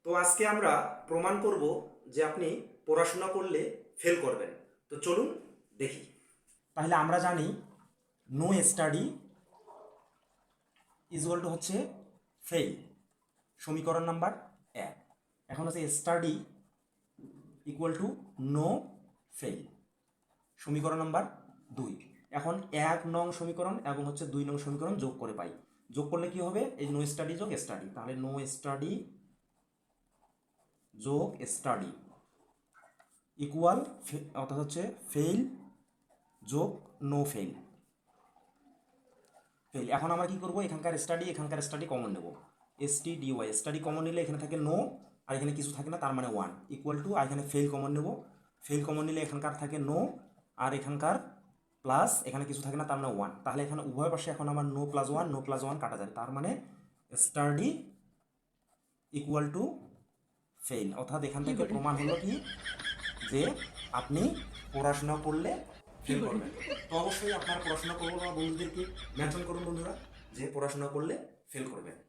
তো আজকে আমরা প্রমাণ করব যে আপনি পড়াশোনা করলে ফেল করবেন। তো চলুন দেখি। তাহলে আমরা জানি নো স্টাডি ইজুয়াল টু হচ্ছে ফেল, সমীকরণ নাম্বার 1। এখন হচ্ছে study equal to know fail, সমীকরণ নাম্বার 2। এখন 1 নং সমীকরণ এবং হচ্ছে 2 নং সমীকরণ যোগ করে পাই। যোগ করলে কি হবে? এই নো স্টাডি যোগ স্টাডি, তাহলে নো স্টাডি যোগ স্টাডি ইকুয়াল অর্থাৎ হচ্ছে ফেল যোগ নো ফেল। ফেল। এখন আমরা কি করব? এখানকার স্টাডি কমন নেব। STDY স্টাডি কমন নিলে এখানে থাকে নো, আর এখানে কিছু থাকে না, তার মানে 1 ইকুয়াল টু, আর এখানে ফেল কমন নেব। ফেল কমন নিলে এখানকার থাকে নো, আর এখানকার প্লাস এখানে কিছু থাকে না, তার মানে 1। তাহলে এখানে উভয় পাশে এখন আমার নো প্লাস 1 কাটা যায়, তার মানে স্টাডি ইকুয়াল টু ফেল। অর্থাৎ এখান থেকে প্রমাণ হলো কি যে আপনি পড়াশোনা করলে ফেল করবেন। তো অবশ্যই আপনারা পড়াশোনা করবো না, বন্ধুদেরকে মেনশন করুন বন্ধুরা যে পড়াশোনা করলে ফেল করবেন।